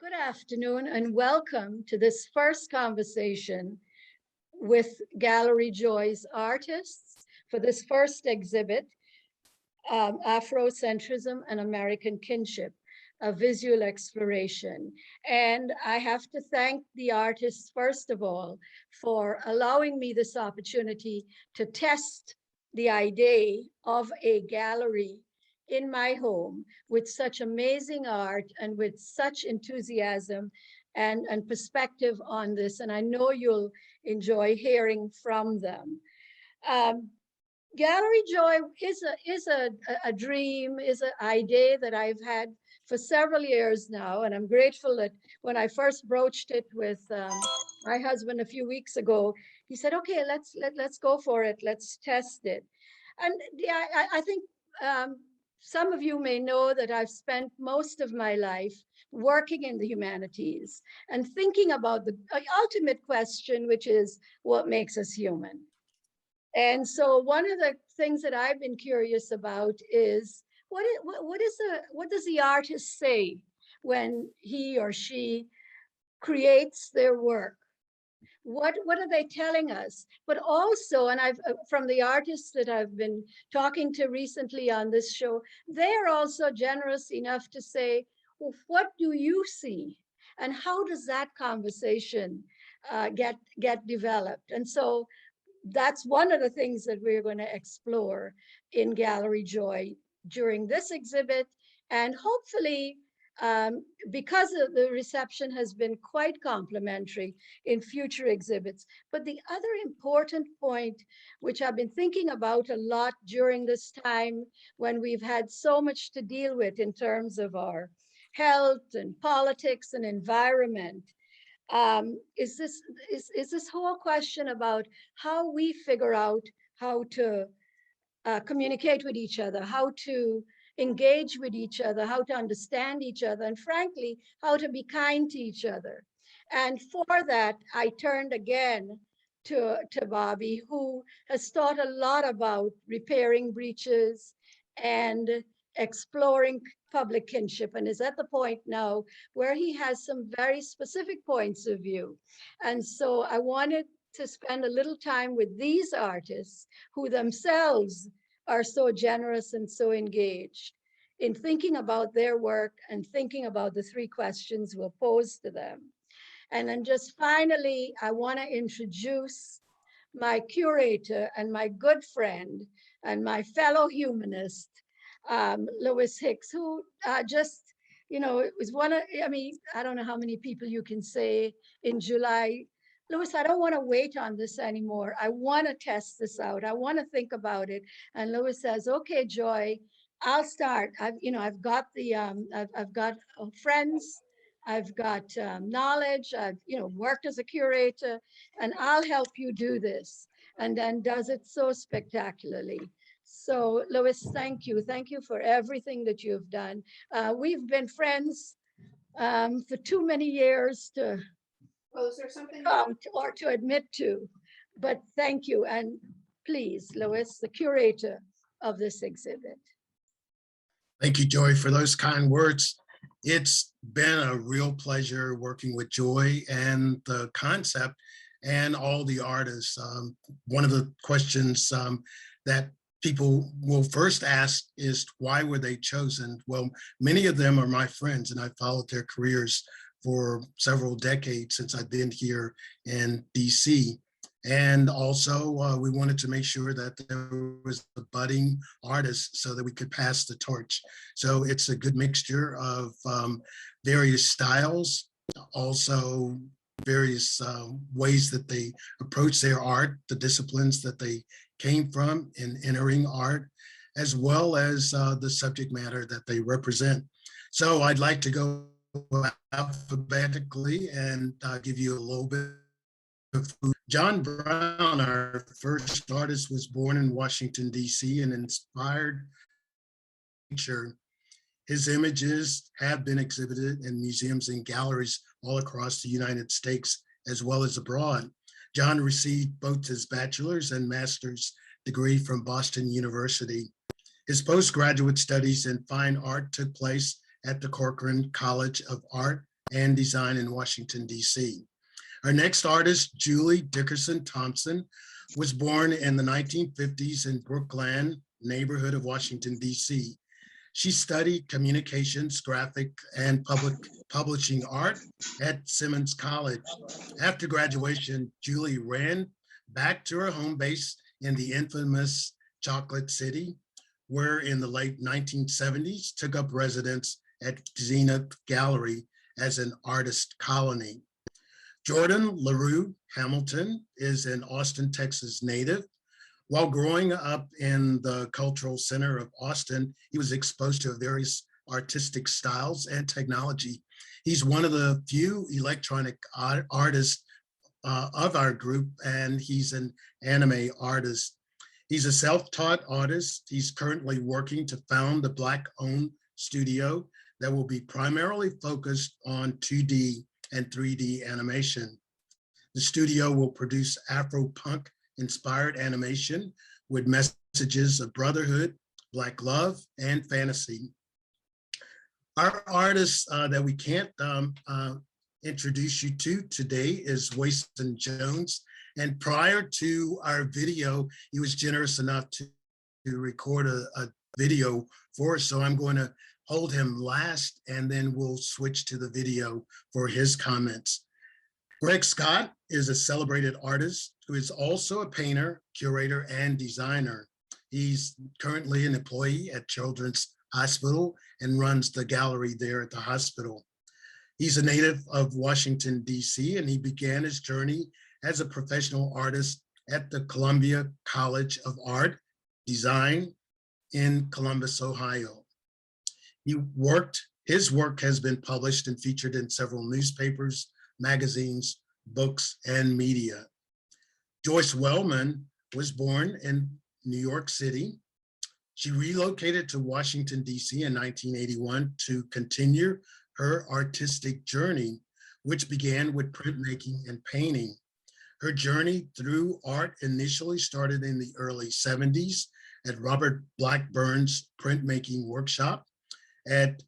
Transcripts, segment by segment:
Good afternoon and welcome to this first conversation with Gallery Joy's artists for this first exhibit, Afrocentrism and American Kinship, a visual exploration. And I have to thank the artists, first of all, for allowing me this opportunity to test the idea of a gallery in my home with such amazing art and with such enthusiasm and perspective on this. And I know you'll enjoy hearing from them. Gallery Joy is a dream, is an idea that I've had for several years now. And I'm grateful that when I first broached it with my husband a few weeks ago, he said, okay, let's go for it. Let's test it. And yeah, I think some of you may know that I've spent most of my life working in the humanities and thinking about the ultimate question, which is what makes us human. And so one of the things that I've been curious about is what does the artist say when he or she creates their work? What are they telling us? But also, and I've from the artists that I've been talking to recently on this show, they're also generous enough to say, well, what do you see? And how does that conversation get developed? And so that's one of the things that we're going to explore in Gallery Joy during this exhibit. And hopefully, because of the reception has been quite complimentary in future exhibits. But the other important point, which I've been thinking about a lot during this time when we've had so much to deal with in terms of our health and politics and environment, is this whole question about how we figure out how to communicate with each other, how to engage with each other, how to understand each other, and frankly, how to be kind to each other. And for that, I turned again to Bobby, who has thought a lot about repairing breaches and exploring public kinship, and is at the point now where he has some very specific points of view. And so I wanted to spend a little time with these artists who themselves are so generous and so engaged in thinking about their work and thinking about the three questions we'll pose to them. And then just finally, I want to introduce my curator and my good friend and my fellow humanist, Louis Hicks, who just, it was one of, I mean, I don't know how many people you can say in July, Louis, I don't want to wait on this anymore. I want to test this out. I want to think about it. And Louis says, okay, Joy, I'll start. I've got the, I've got friends, I've got knowledge, I've, worked as a curator, and I'll help you do this. And then does it so spectacularly. So Louis, thank you. Thank you for everything that you've done. We've been friends for too many years to is there something or to admit to, but thank you. And please, Louis, the curator of this exhibit. Thank you, Joy, for those kind words. It's been a real pleasure working with Joy and the concept and all the artists. One of the questions that people will first ask is, why were they chosen? Well, many of them are my friends, and I followed their careers for several decades since I've been here in DC. And also we wanted to make sure that there was a budding artist so that we could pass the torch. So it's a good mixture of various styles, also various ways that they approach their art, the disciplines that they came from in entering art, as well as the subject matter that they represent. So I'd like to go alphabetically and give you a little bit of food. John Brown, our first artist, was born in Washington, D.C. and inspired nature. His images have been exhibited in museums and galleries all across the United States, as well as abroad. John received both his bachelor's and master's degree from Boston University. His postgraduate studies in fine art took place at the Corcoran College of Art and Design in Washington, D.C. Our next artist, Julie Dickerson Thompson, was born in the 1950s in Brookland neighborhood of Washington, D.C. She studied communications, graphic, and publishing art at Simmons College. After graduation, Julie ran back to her home base in the infamous Chocolate City, where in the late 1970s took up residence at Zenith Gallery as an artist colony. Jordan LaRue Hamilton is an Austin, Texas native. While growing up in the cultural center of Austin, he was exposed to various artistic styles and technology. He's one of the few electronic artists of our group, and he's an anime artist. He's a self-taught artist. He's currently working to found a Black-owned studio that will be primarily focused on 2D and 3D animation. The studio will produce Afro-punk inspired animation with messages of brotherhood, Black love, and fantasy. Our artist that we can't introduce you to today is Wason Jones. And prior to our video, he was generous enough to record a video for us. So I'm going to hold him last, and then we'll switch to the video for his comments. Greg Scott is a celebrated artist who is also a painter, curator, and designer. He's currently an employee at Children's Hospital and runs the gallery there at the hospital. He's a native of Washington, D.C., and he began his journey as a professional artist at the Columbia College of Art Design in Columbus, Ohio. His work has been published and featured in several newspapers, magazines, books, and media. Joyce Wellman was born in New York City. She relocated to Washington, D.C. in 1981 to continue her artistic journey, which began with printmaking and painting. Her journey through art initially started in the early 70s at Robert Blackburn's printmaking workshop, at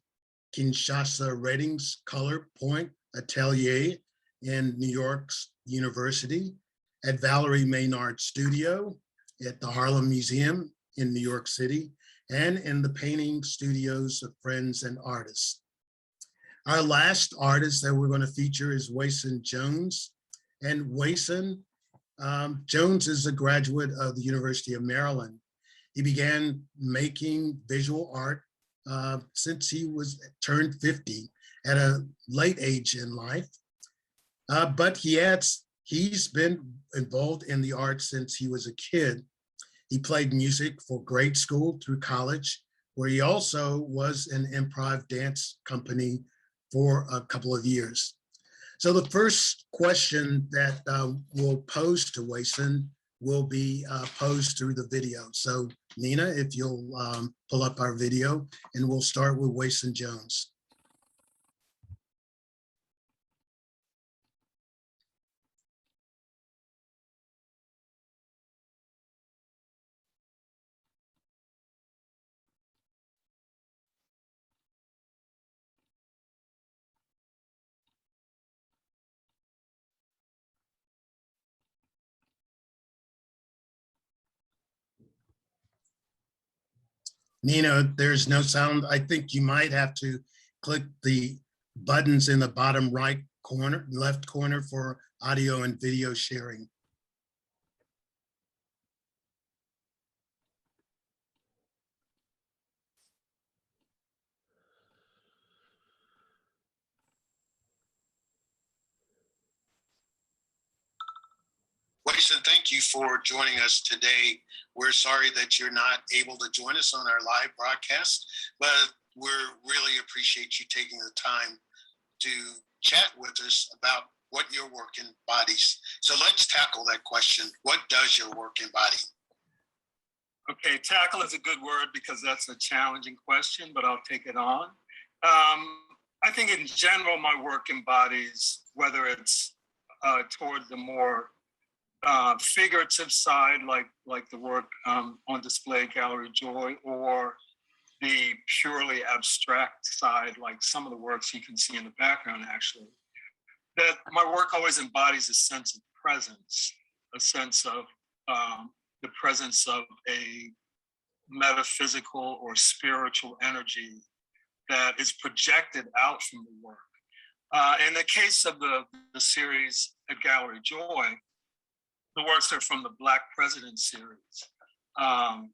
Kinshasa Redding's Color Point Atelier in New York's University, at Valerie Maynard's studio, at the Harlem Museum in New York City, and in the painting studios of friends and artists. Our last artist that we're going to feature is Wason Jones. And Wason Jones is a graduate of the University of Maryland. He began making visual art since he turned 50 at a late age in life. But he's been involved in the arts since he was a kid. He played music for grade school through college, where he also was in improv dance company for a couple of years. So the first question that we'll pose to Wason will be posed through the video. So Nina, if you'll pull up our video, and we'll start with Wason Jones. Nina, there's no sound. I think you might have to click the buttons in the bottom right corner, left corner for audio and video sharing. Wason, thank you for joining us today. We're sorry that you're not able to join us on our live broadcast, but we really appreciate you taking the time to chat with us about what your work embodies. So let's tackle that question. What does your work embody? Okay, tackle is a good word because that's a challenging question, but I'll take it on. I think in general, my work embodies, whether it's toward the more figurative side, like the work on display at Gallery Joy, or the purely abstract side, like some of the works you can see in the background, actually, that my work always embodies a sense of presence, a sense of the presence of a metaphysical or spiritual energy that is projected out from the work. In the case of the series at Gallery Joy, the works are from the Black President series. And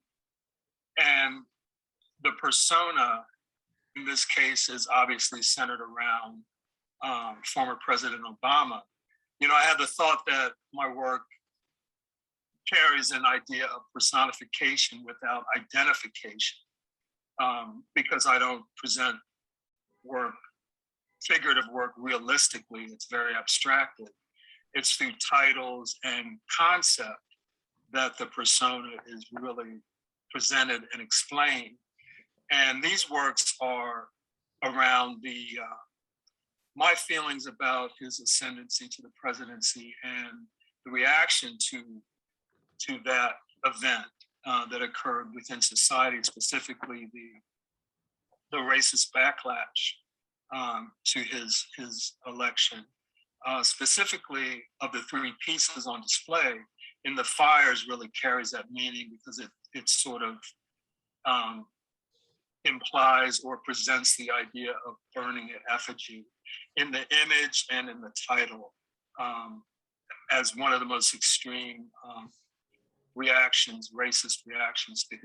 the persona in this case is obviously centered around former President Obama. You know, I had the thought that my work carries an idea of personification without identification, because I don't present work, figurative work, realistically. It's very abstracted. It's through titles and concept that the persona is really presented and explained. And these works are around my feelings about his ascendancy to the presidency and the reaction to that event that occurred within society, specifically the racist backlash to his election. Specifically, of the three pieces on display, In the Fires really carries that meaning because it sort of implies or presents the idea of burning an effigy in the image and in the title as one of the most extreme reactions, racist reactions to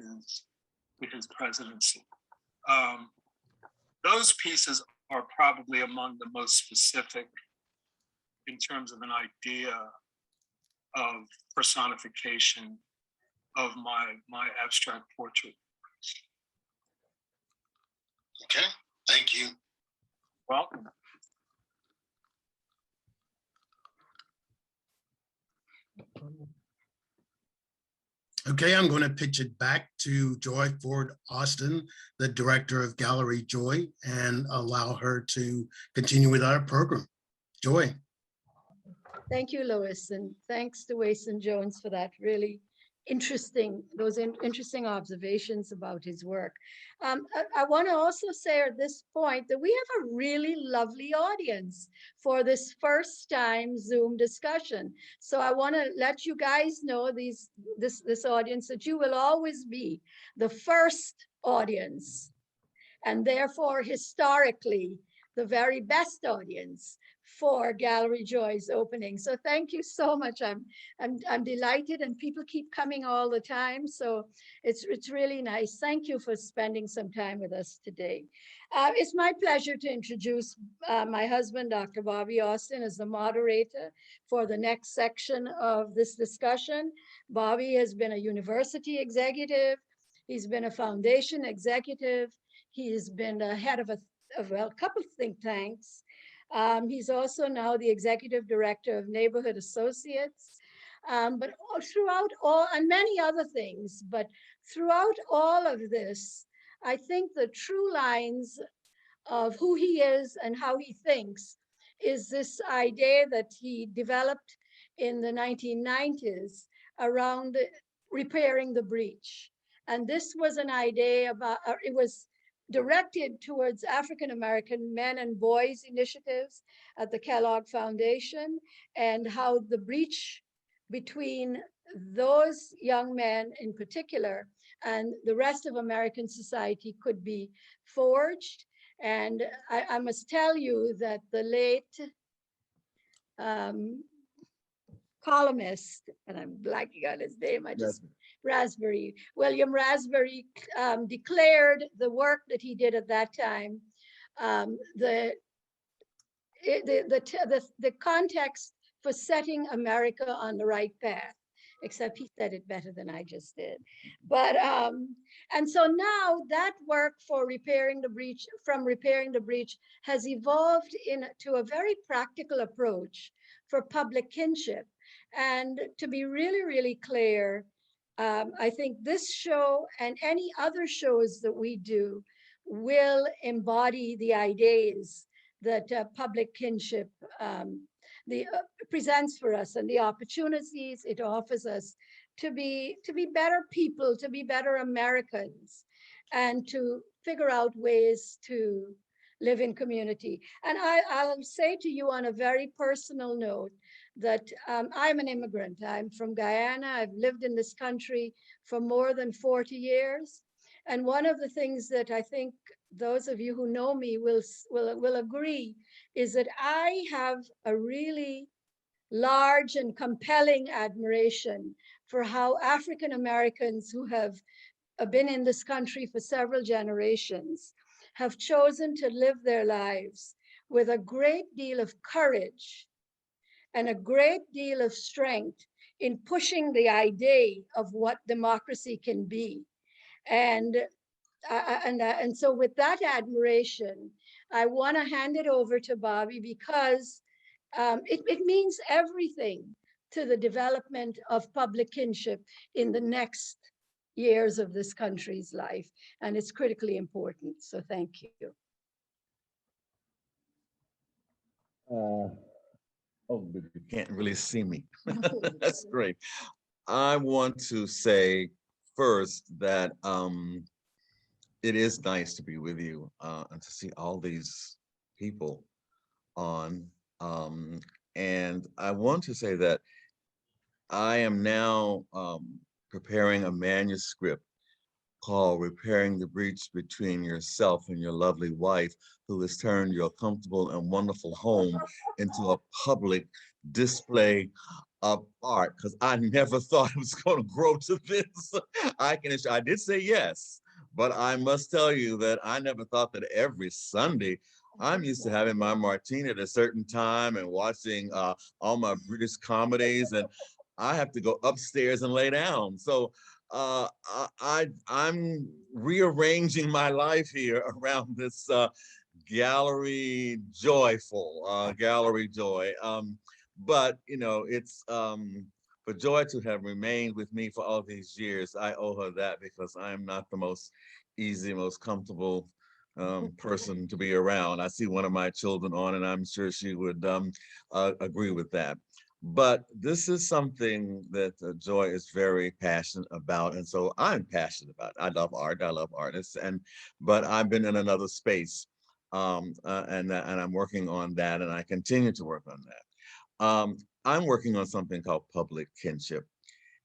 his presidency. Those pieces are probably among the most specific in terms of an idea of personification of my abstract portrait. Okay, thank you. Welcome. Okay, I'm going to pitch it back to Joy Ford Austin, the director of Gallery Joy, and allow her to continue with our program. Joy. Thank you, Lois, and thanks to Wason Jones for that really interesting observations about his work. I want to also say at this point that we have a really lovely audience for this first time Zoom discussion. So I want to let you guys know, this audience, that you will always be the first audience, and therefore historically the very best audience for Gallery Joy's opening. So thank you so much. I'm delighted, and people keep coming all the time. So it's really nice. Thank you for spending some time with us today. It's my pleasure to introduce my husband, Dr. Bobby Austin, as the moderator for the next section of this discussion. Bobby has been a university executive. He's been a foundation executive. He's been the head of a couple of think tanks. He's also now the executive director of Neighborhood Associates, but throughout all, and many other things, but throughout all of this, I think the true lines of who he is and how he thinks is this idea that he developed in the 1990s around repairing the breach. And this was an idea about, it was directed towards African-American men and boys initiatives at the Kellogg Foundation, and how the breach between those young men in particular and the rest of American society could be forged. And I must tell you that the late columnist, and I'm blanking on his name, William Raspberry declared the work that he did at that time, the context for setting America on the right path, except he said it better than I just did. But, and so now that work for repairing the breach, has evolved into a very practical approach for public kinship. And to be really, really clear, I think this show and any other shows that we do will embody the ideas that public kinship presents for us, and the opportunities it offers us to be better people, to be better Americans, and to figure out ways to live in community. And I'll say to you on a very personal note that I'm an immigrant. I'm from Guyana. I've lived in this country for more than 40 years. And one of the things that I think those of you who know me will agree is that I have a really large and compelling admiration for how African Americans who have been in this country for several generations have chosen to live their lives with a great deal of courage and a great deal of strength in pushing the idea of what democracy can be. And so with that admiration, I want to hand it over to Bobby because it means everything to the development of public kinship in the next years of this country's life. And it's critically important. So thank you. Oh, but you can't really see me. That's great. I want to say first that it is nice to be with you and to see all these people on. And I want to say that I am now preparing a manuscript called Repairing the Breach Between Yourself and Your Lovely Wife, who has turned your comfortable and wonderful home into a public display of art, because I never thought it was going to grow to this. I did say yes, but I must tell you that I never thought that every Sunday I'm used to having my martini at a certain time and watching all my British comedies, and I have to go upstairs and lay down. So I'm rearranging my life here around this gallery joyful, gallery joy. But you know, it's for Joy to have remained with me for all these years. I owe her that, because I'm not the most easy, most comfortable person to be around. I see one of my children on, and I'm sure she would agree with that. But this is something that Joy is very passionate about, and so I'm passionate about it. I love art, I love artists, but I've been in another space, and I'm working on that, and I continue to work on that. I'm working on something called public kinship.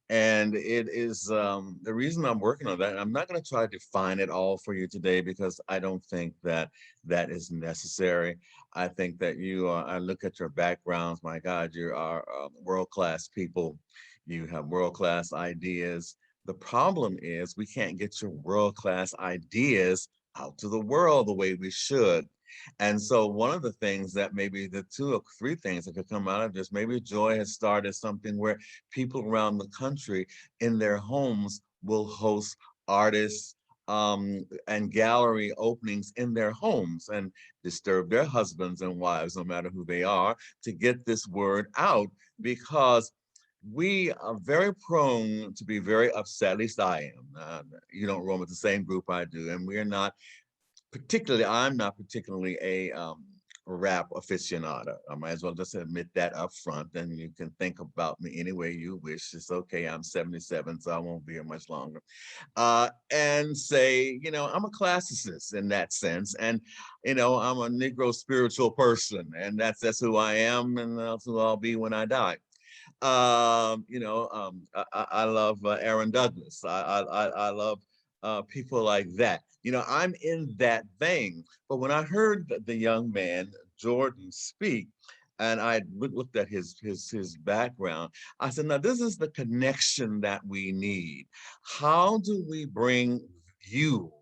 And it is the reason I'm working on that. And I'm not going to try to define it all for you today, because I don't think that that is necessary. I think that I look at your backgrounds, my God, you are world-class people. You have world-class ideas. The problem is we can't get your world-class ideas out to the world the way we should. And so one of the things that maybe the 2 or 3 things that could come out of this, maybe Joy has started something where people around the country in their homes will host artists and gallery openings in their homes and disturb their husbands and wives, no matter who they are, to get this word out, because we are very prone to be very upset. At least I am. You don't roam with the same group I do, and we're not particularly, I'm not particularly a rap aficionado. I might as well just admit that up front. Then you can think about me any way you wish. It's okay, I'm 77, so I won't be here much longer. And say, you know, I'm a classicist in that sense. And, you know, I'm a Negro spiritual person, and that's who I am, and that's who I'll be when I die. I love Aaron Douglas. I love people like that. You know, I'm in that vein. But when I heard the young man, Jordan, speak, and I looked at his background, I said, now this is the connection that we need. How do we bring you,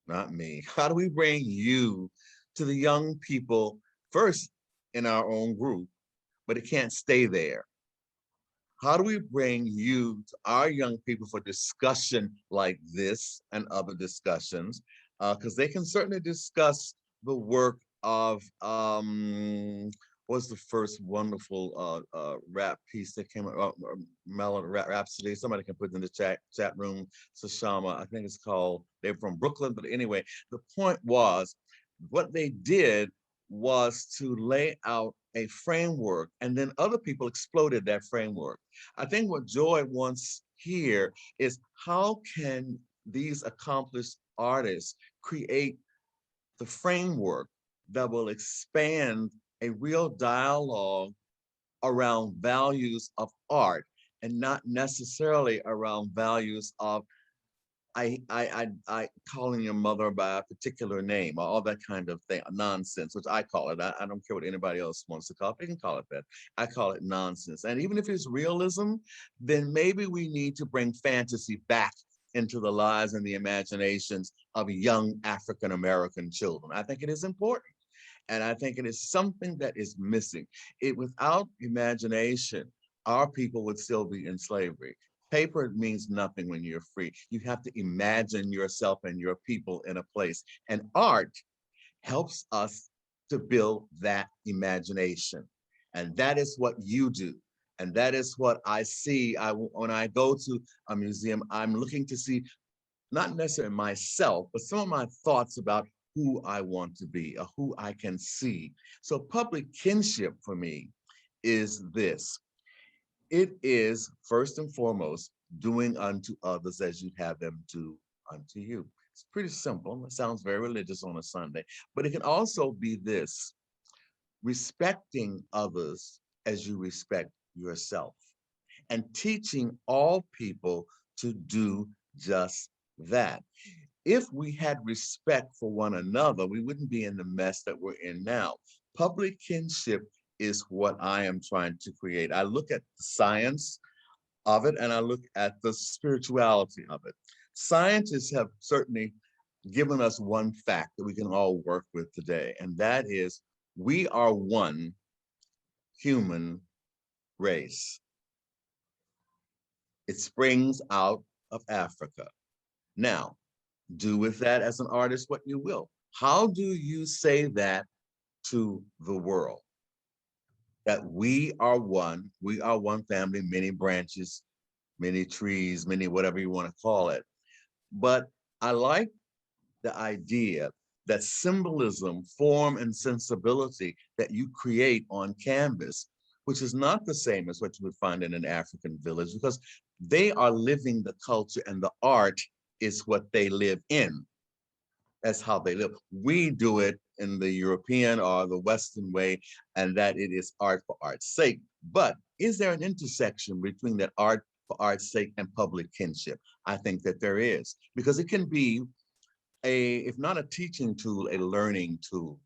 not me, how do we bring you to the young people first in our own group, but it can't stay there? How do we bring you to our young people for discussion like this and other discussions? Because they can certainly discuss the work of, what's the first wonderful rap piece that came out, Melon Rhapsody? Somebody can put it in the chat room, Sashama, I think it's called, they're from Brooklyn, but anyway, the point was, what they did was to lay out a framework, and then other people exploded that framework. I think what Joy wants here is, how can these accomplished artists create the framework that will expand a real dialogue around values of art and not necessarily around values of I calling your mother by a particular name or all that kind of thing, nonsense, which I call it. I don't care what anybody else wants to call it. They can call it that. I call it nonsense. And even if it's realism, then maybe we need to bring fantasy back into the lives and the imaginations of young African American children. I think it is important. And I think it is something that is missing. Without imagination, our people would still be in slavery. Paper means nothing when you're free. You have to imagine yourself and your people in a place. And art helps us to build that imagination. And that is what you do. And that is what I see. When I go to a museum, I'm looking to see not necessarily myself, but some of my thoughts about who I want to be or who I can see. So public kinship for me is this. It is first and foremost doing unto others as you have them do unto you. It's pretty simple. It sounds very religious on a Sunday, but it can also be this: respecting others as you respect yourself, and teaching all people to do just that. If we had respect for one another, we wouldn't be in the mess that we're in now. Public kinship is what I am trying to create. I look at the science of it and I look at the spirituality of it. Scientists have certainly given us one fact that we can all work with today, and that is we are one human race. It springs out of Africa. Now, do with that as an artist what you will. How do you say that to the world? That we are one family, many branches, many trees, many whatever you want to call it. But I like the idea that symbolism, form, and sensibility that you create on canvas, which is not the same as what you would find in an African village, because they are living the culture and the art is what they live in. That's how they live. We do it in the European or the Western way, and that it is art for art's sake. But is there an intersection between that art for art's sake and public kinship? I think that there is, because it can be if not a teaching tool, a learning tool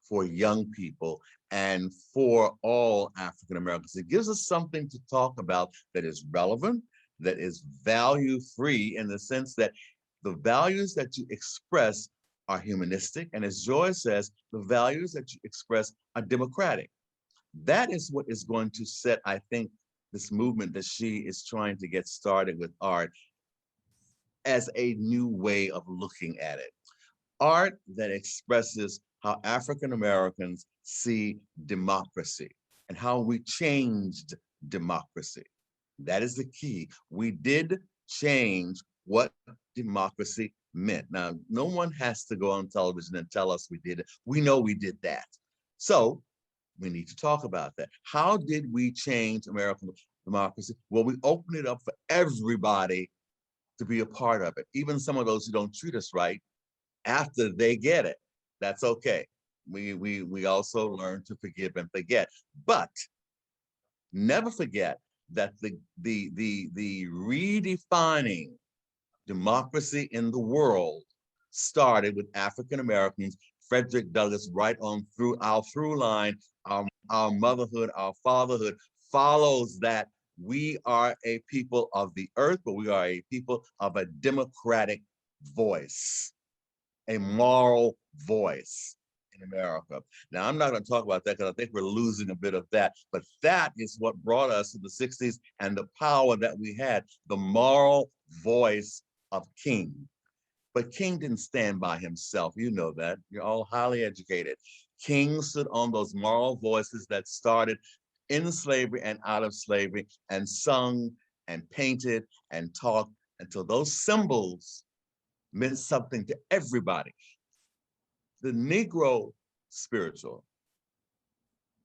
for young people and for all African Americans. It gives us something to talk about that is relevant, that is value free, in the sense that the values that you express are humanistic. And as Joy says, the values that you express are democratic. That is what is going to set, I think, this movement that she is trying to get started with art as a new way of looking at it. Art that expresses how African Americans see democracy and how we changed democracy. That is the key. We did change what democracy meant. Now, no one has to go on television and tell us we did it. We know we did that. So we need to talk about that. How did we change American democracy? Well, we opened it up for everybody to be a part of it, even some of those who don't treat us right after they get it. That's okay. We also learn to forgive and forget, but never forget that the redefining democracy in the world started with African Americans. Frederick Douglass, right on through our through line, our motherhood, our fatherhood follows that we are a people of the earth, but we are a people of a democratic voice, a moral voice in America. Now, I'm not going to talk about that because I think we're losing a bit of that, but that is what brought us to the 60s and the power that we had, the moral voice of King. But King didn't stand by himself. You know that. You're all highly educated. King stood on those moral voices that started in slavery and out of slavery, and sung and painted and talked until those symbols meant something to everybody. The Negro spiritual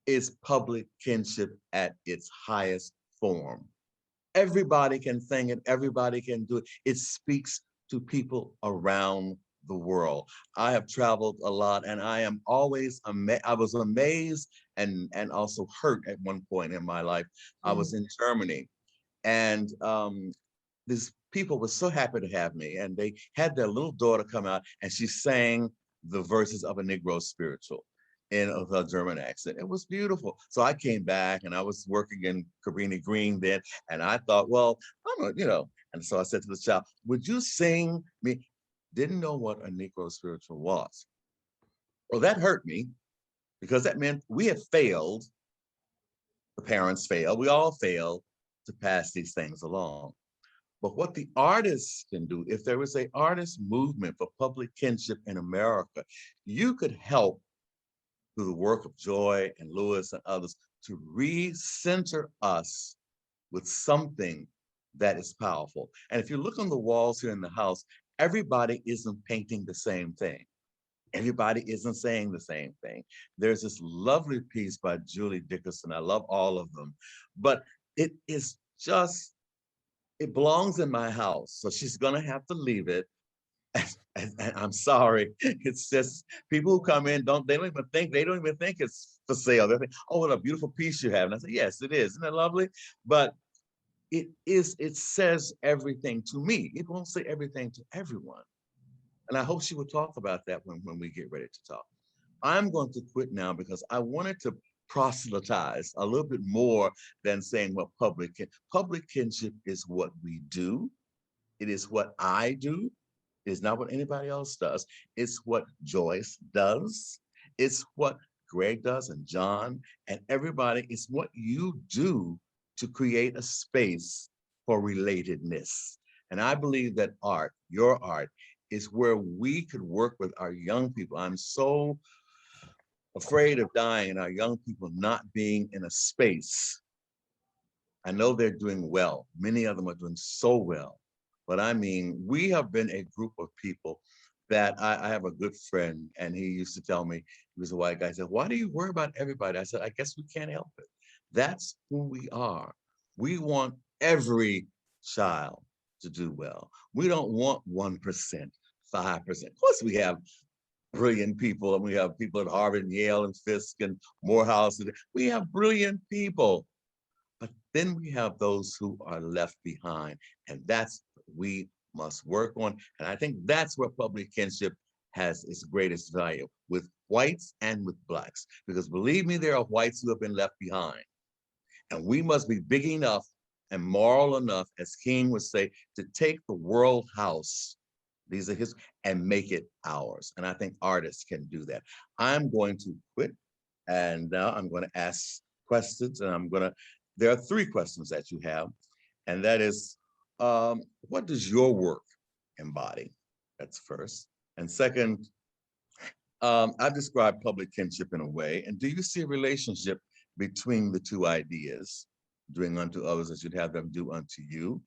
is public kinship at its highest form. Everybody can sing it, everybody can do it. It speaks to people around the world. I have traveled a lot, and I am always I was amazed and also hurt at one point in my life. I was in Germany, and these people were so happy to have me, and they had their little daughter come out, and she sang the verses of a Negro spiritual in a German accent. It was beautiful. So I came back, and I was working in Cabrini Green then, and I thought, well, I'm a, you know, and so I said to the child, would you sing me? Didn't know what a Negro spiritual was. Well, that hurt me because that meant we had failed. The parents failed. We all failed to pass these things along. But what the artists can do, if there is an artist movement for public kinship in America, you could help through the work of Joy and Lewis and others to recenter us with something that is powerful. And if you look on the walls here in the house, everybody isn't painting the same thing. Everybody isn't saying the same thing. There's this lovely piece by Julie Dickerson. I love all of them, but it is just, it belongs in my house. So she's gonna have to leave it. And I'm sorry, it's just people who come in, they don't even think it's for sale. They think, oh, what a beautiful piece you have. And I say, yes, it is. Isn't it lovely? But it says everything to me. It won't say everything to everyone. And I hope she will talk about that when we get ready to talk. I'm going to quit now because I wanted to proselytize a little bit more than saying what public kinship is what we do. It is what I do. It is not what anybody else does. It's what Joyce does. It's what Greg does and John and everybody. It's what you do to create a space for relatedness. And I believe that art, your art, is where we could work with our young people. I'm so afraid of dying and our young people not being in a space. I know they're doing well. Many of them are doing so well. But I mean, we have been a group of people that I have a good friend, and he used to tell me, he was a white guy, he said, why do you worry about everybody? I said, I guess we can't help it. That's who we are. We want every child to do well. We don't want 1%, 5%. Of course, we have brilliant people, and we have people at Harvard and Yale and Fisk and Morehouse. We have brilliant people. But then we have those who are left behind, and that's what we must work on. And I think that's where public kinship has its greatest value, with whites and with blacks. Because believe me, there are whites who have been left behind. And we must be big enough and moral enough, as King would say, to take the world house, these are his, and make it ours. And I think artists can do that. I'm going to quit, and now I'm going to ask questions, and there are 3 questions that you have, and that is, what does your work embody? That's first. And second, I've described public kinship in a way, and do you see a relationship between the 2 ideas, doing unto others as you'd have them do unto you,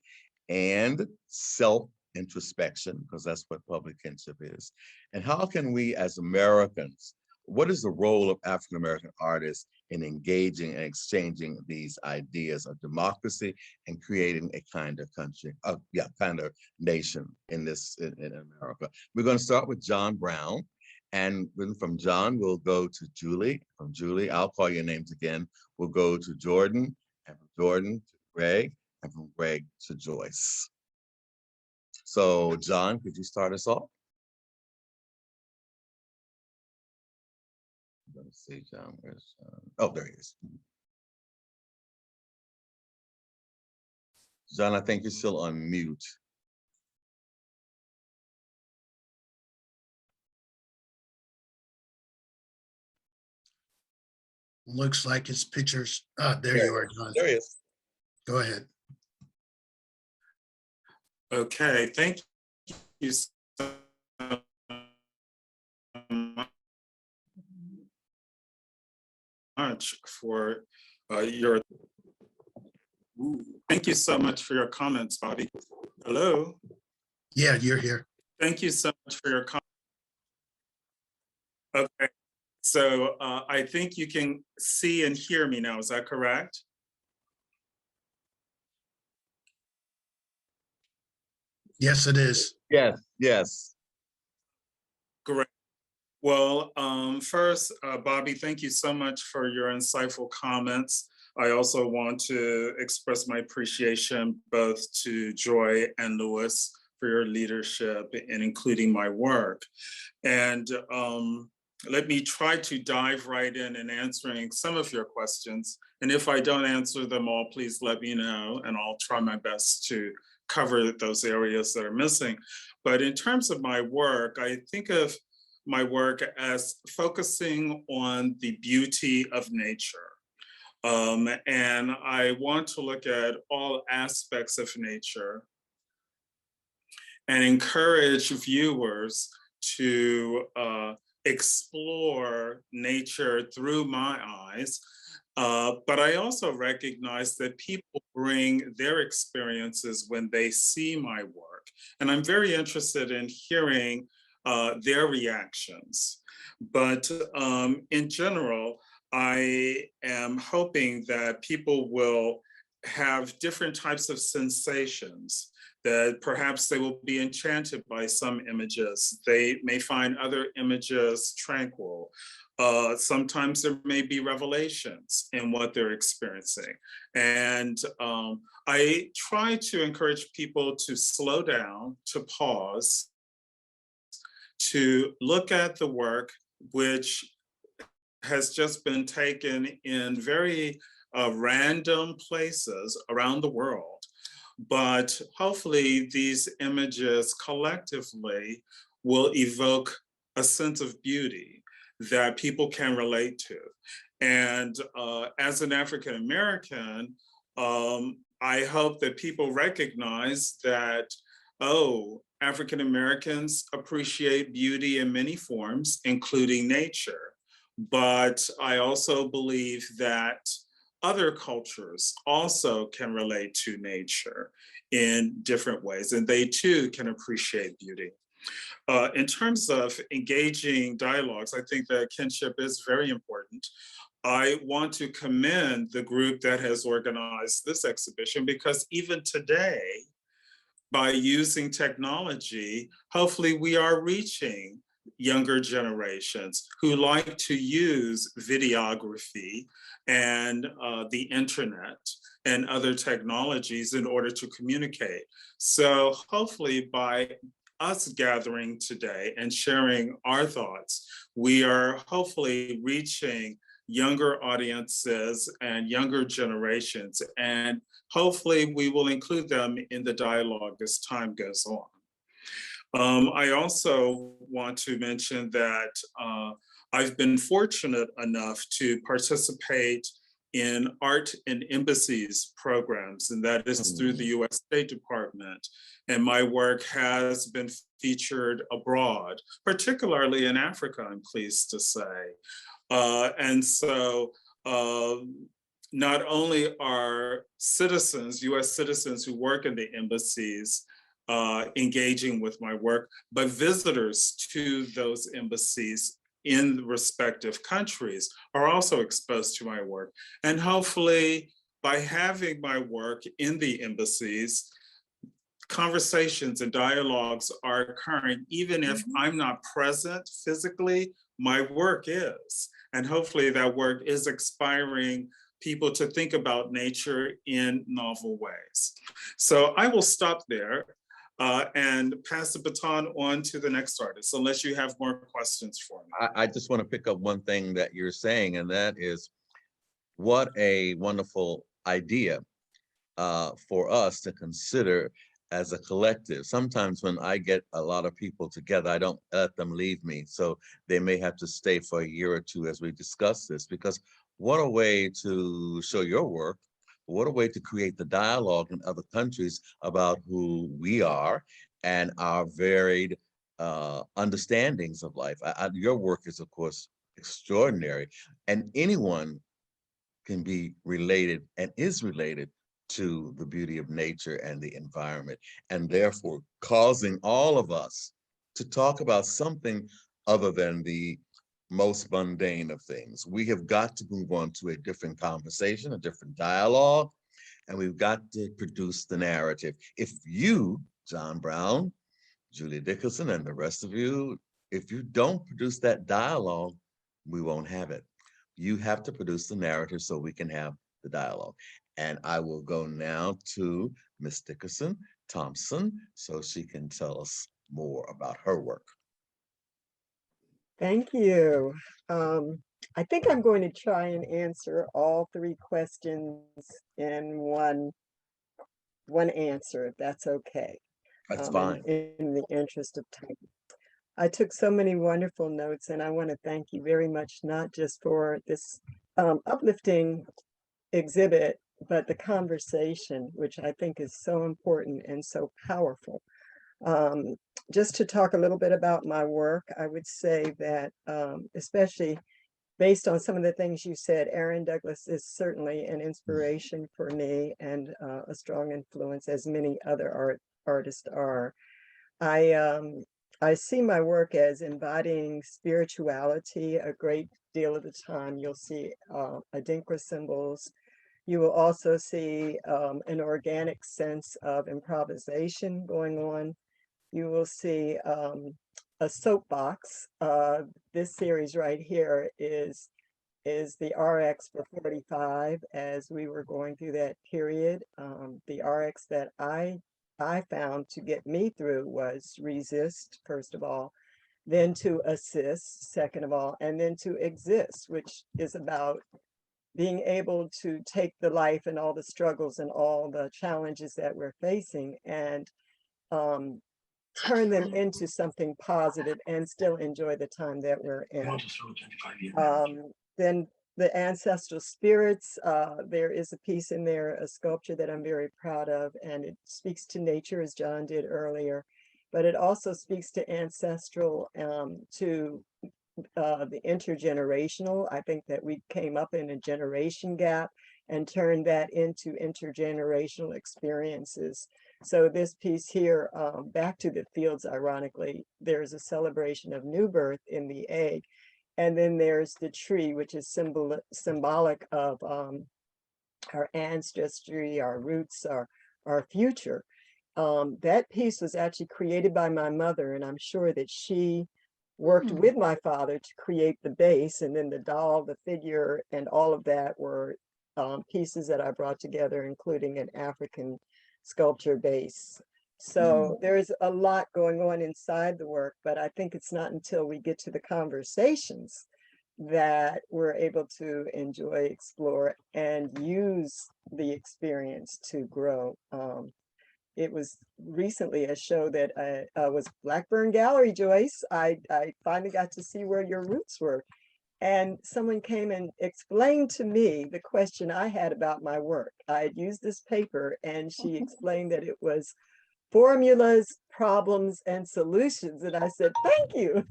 and self-introspection, because that's what public kinship is? And how can we as Americans, what is the role of African-American artists in engaging and exchanging these ideas of democracy and creating a kind of country, kind of nation in America? We're going to start with John Brown. And then from John, we'll go to Julie. From Julie, I'll call your names again. We'll go to Jordan, and from Jordan to Greg, and from Greg to Joyce. So John, could you start us off? Let me see, John, where's John? Oh, there he is. John, I think you're still on mute. Looks like his pictures. There you are, John. There he is. Go ahead. Okay, thank you so much for your thank you so much for your comments, Bobby. Hello. Yeah, you're here. Thank you so much for your comments. Okay, so I think you can see and hear me now. Is that correct? Yes, it is. Yes, yes. Great. Well, first, Bobby, thank you so much for your insightful comments. I also want to express my appreciation both to Joy and Lewis for your leadership in including my work. And let me try to dive right in answering some of your questions. And if I don't answer them all, please let me know, and I'll try my best to cover those areas that are missing. But in terms of my work, I think of my work as focusing on the beauty of nature. And I want to look at all aspects of nature and encourage viewers to explore nature through my eyes. But I also recognize that people bring their experiences when they see my work. And I'm very interested in hearing their reactions. But in general, I am hoping that people will have different types of sensations, that perhaps they will be enchanted by some images. They may find other images tranquil. Sometimes there may be revelations in what they're experiencing. And I try to encourage people to slow down, to pause, to look at the work, which has just been taken in very random places around the world. But hopefully these images collectively will evoke a sense of beauty that people can relate to. And as an African American, I hope that people recognize that, oh, African Americans appreciate beauty in many forms, including nature. But I also believe that other cultures also can relate to nature in different ways, and they too can appreciate beauty. In terms of engaging dialogues, I think that kinship is very important. I want to commend the group that has organized this exhibition, because even today, by using technology, hopefully we are reaching younger generations who like to use videography and the internet and other technologies in order to communicate. So hopefully by us gathering today and sharing our thoughts, we are hopefully reaching younger audiences and younger generations, and hopefully we will include them in the dialogue as time goes on. I also want to mention that I've been fortunate enough to participate in Art in Embassies programs, and that is through the US State Department. And my work has been featured abroad, particularly in Africa, I'm pleased to say. And so not only are citizens, US citizens who work in the embassies engaging with my work, but visitors to those embassies in the respective countries are also exposed to my work. And hopefully by having my work in the embassies, conversations and dialogues are occurring, even if I'm not present physically, my work is. And hopefully that work is inspiring people to think about nature in novel ways. So I will stop there and pass the baton on to the next artist, unless you have more questions for me. I just want to pick up one thing that you're saying, and that is what a wonderful idea for us to consider as a collective. Sometimes when I get a lot of people together, I don't let them leave me. So they may have to stay for a year or two as we discuss this, because what a way to show your work. What a way to create the dialogue in other countries about who we are and our varied understandings of life. Your work is, of course, extraordinary, and anyone can be related and is related to the beauty of nature and the environment, and therefore causing all of us to talk about something other than the most mundane of things. We have got to move on to a different conversation, a different dialogue, and we've got to produce the narrative. If you, John Brown, Julia Dickerson, and the rest of you, if you don't produce that dialogue, we won't have it. You have to produce the narrative so we can have the dialogue. And I will go now to Miss Dickerson Thompson so she can tell us more about her work. Thank you. I think I'm going to try and answer all three questions in one answer, if that's okay. That's fine. In the interest of time. I took so many wonderful notes, and I want to thank you very much, not just for this uplifting exhibit, but the conversation, which I think is so important and so powerful. Just to talk a little bit about my work, I would say that especially based on some of the things you said, Aaron Douglas is certainly an inspiration for me and a strong influence, as many other artists are. I see my work as embodying spirituality a great deal of the time. You'll see Adinkra symbols. You will also see an organic sense of improvisation going on. You will see a soapbox. This series right here is the RX for 45 as we were going through that period. The RX that I found to get me through was resist, first of all, then to assist, second of all, and then to exist, which is about being able to take the life and all the struggles and all the challenges that we're facing and turn them into something positive and still enjoy the time that we're in. Then the ancestral spirits, there is a piece in there, a sculpture that I'm very proud of, and it speaks to nature as John did earlier, but it also speaks to ancestral, to the intergenerational. I think that we came up in a generation gap and turned that into intergenerational experiences. So this piece here, back to the fields, ironically, there's a celebration of new birth in the egg. And then there's the tree, which is symbolic of our ancestry, our roots, our future. That piece was actually created by my mother, and I'm sure that she worked with my father to create the base, and then the doll, the figure, and all of that were pieces that I brought together, including an African sculpture base. So there's a lot going on inside the work, but I think it's not until we get to the conversations that we're able to enjoy, explore, and use the experience to grow. It was recently a show that was Blackburn Gallery, Joyce. I finally got to see where your roots were. And someone came and explained to me the question I had about my work. I had used this paper and she explained that it was formulas, problems, and solutions. And I said, thank you.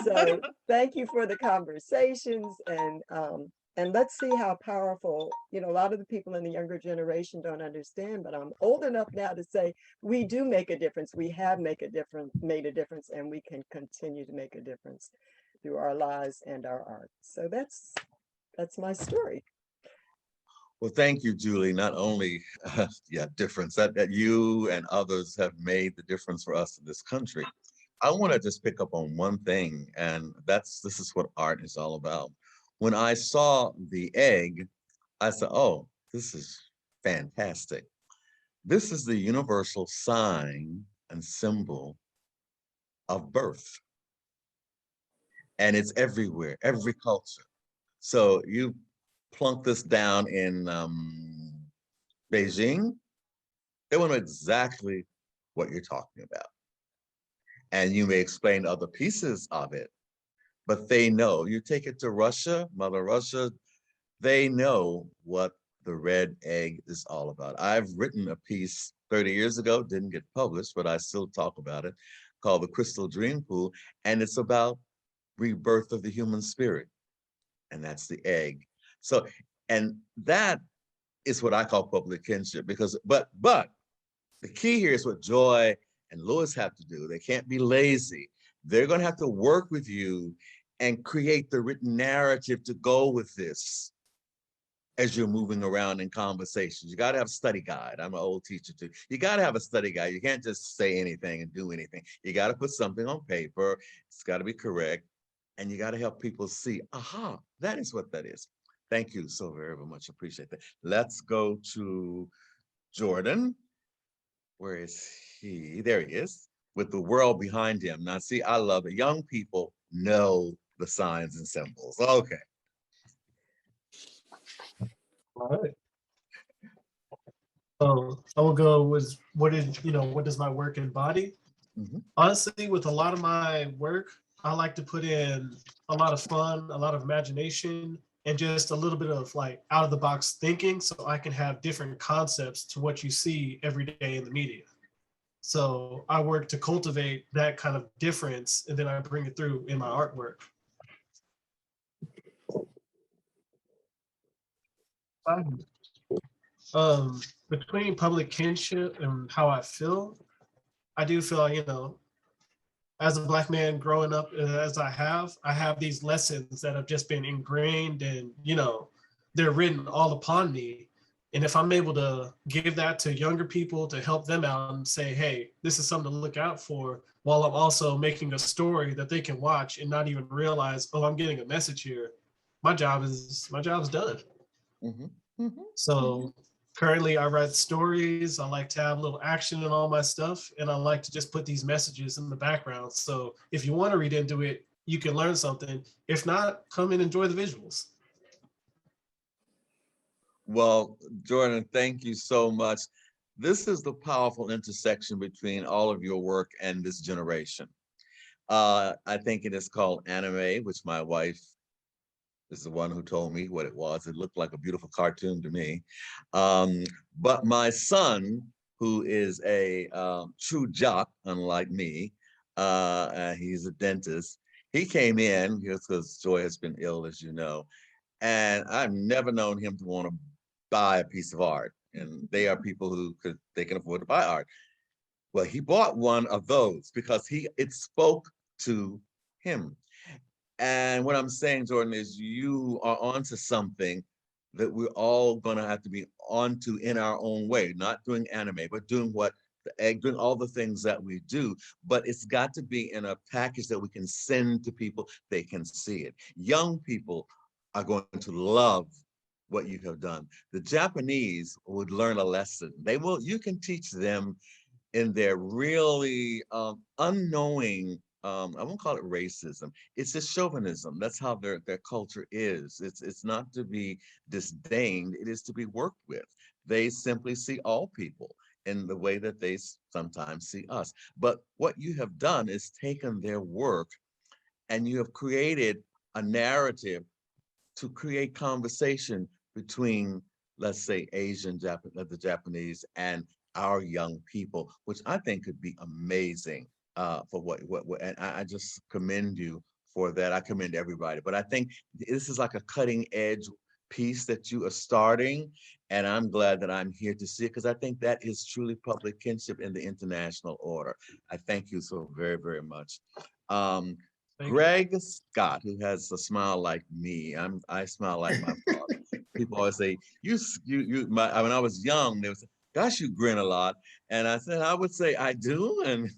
So thank you for the conversations, and let's see how powerful, a lot of the people in the younger generation don't understand, but I'm old enough now to say we do make a difference. We have made a difference, and we can continue to make a difference through our lives and our art. So that's my story. Well, thank you, Julie. Not only, difference that you and others have made the difference for us in this country. I want to just pick up on one thing, and this is what art is all about. When I saw the egg, I said, oh, this is fantastic. This is the universal sign and symbol of birth. And it's everywhere, every culture. So you plunk this down in Beijing, they will know exactly what you're talking about. And you may explain other pieces of it, but they know. You take it to Russia, Mother Russia, they know what the red egg is all about. I've written a piece 30 years ago, didn't get published, but I still talk about it, called The Crystal Dream Pool, and it's about rebirth of the human spirit, and that's the egg. So, and that is what I call public kinship, because, but the key here is what Joy and Louis have to do. They can't be lazy. They're going to have to work with you and create the written narrative to go with this. as you're moving around in conversations. You got to have a study guide. I'm an old teacher too. You got to have a study guide. You can't just say anything and do anything. You got to put something on paper. It's got to be correct. And you got to help people see, aha, that is what that is. Thank you so very, very much. Appreciate that. Let's go to Jordan. Where is he? There he is, with the world behind him. Now, see, I love it. Young people know the signs and symbols. Okay. All right. I will go with what does my work embody? Mhm. Honestly, with a lot of my work, I like to put in a lot of fun, a lot of imagination, and just a little bit of like out of the box thinking so I can have different concepts to what you see every day in the media. So I work to cultivate that kind of difference, and then I bring it through in my artwork. Between public kinship and how I feel, I do feel like, as a Black man growing up as I have these lessons that have just been ingrained and, they're written all upon me. And if I'm able to give that to younger people to help them out and say, hey, this is something to look out for, while I'm also making a story that they can watch and not even realize, oh, I'm getting a message here. My job is done. Mhm. Mhm. So currently I write stories. I like to have a little action in all my stuff. And I like to just put these messages in the background. So if you want to read into it, you can learn something. If not, come and enjoy the visuals. Well, Jordan, thank you so much. This is the powerful intersection between all of your work and this generation. I think it is called anime, which my wife is the one who told me what it was. It looked like a beautiful cartoon to me. But my son, who is a true jock, unlike me, he's a dentist. He came in because Joy has been ill, as you know, and I've never known him to want to buy a piece of art. And they are people who they can afford to buy art. Well, he bought one of those because it spoke to him. And what I'm saying, Jordan, is you are onto something that we're all gonna have to be onto in our own way, not doing anime, but doing doing all the things that we do, but it's got to be in a package that we can send to people, they can see it. Young people are going to love what you have done. The Japanese would learn a lesson. You can teach them in their really unknowing, I won't call it racism. It's just chauvinism. That's how their culture is. It's not to be disdained. It is to be worked with. They simply see all people in the way that they sometimes see us. But what you have done is taken their work and you have created a narrative to create conversation between, let's say, the Japanese and our young people, which I think could be amazing for what and I just commend you for that. I commend everybody, but I think this is like a cutting edge piece that you are starting, and I'm glad that I'm here to see it because I think that is truly public kinship in the international order. I thank you so very, very much. Greg Scott, who has a smile like me. I smile like my father. People always say, when I was young, they would say, gosh, you grin a lot. And I said, I would say I do. And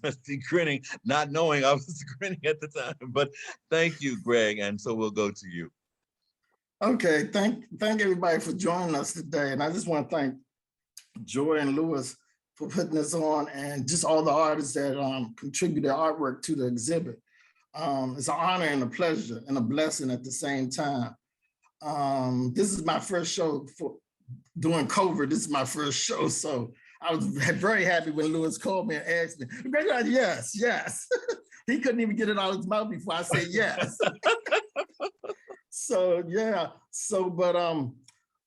grinning, not knowing I was grinning at the time. But thank you, Greg. And so we'll go to you. Okay, thank everybody for joining us today. And I just want to thank Joy and Lewis for putting this on and just all the artists that contribute their artwork to the exhibit. It's an honor and a pleasure and a blessing at the same time. This is my first show for doing COVID. This is my first show. So I was very happy when Lewis called me and asked me, yes. He couldn't even get it out of his mouth before I said yes. So yeah, but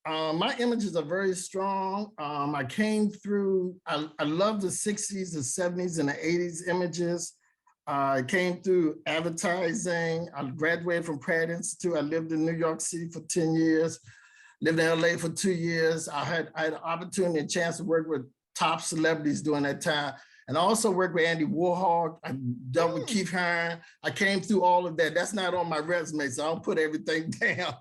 my images are very strong. I came through, I love the 60s, the 70s, and the 80s images. I came through advertising. I graduated from Pratt Institute. I lived in New York City for 10 years, lived in LA for 2 years. I had an opportunity and chance to work with top celebrities during that time. And I also worked with Andy Warhol. I dealt with Keith Haring. I came through all of that. That's not on my resume, so I don't put everything down.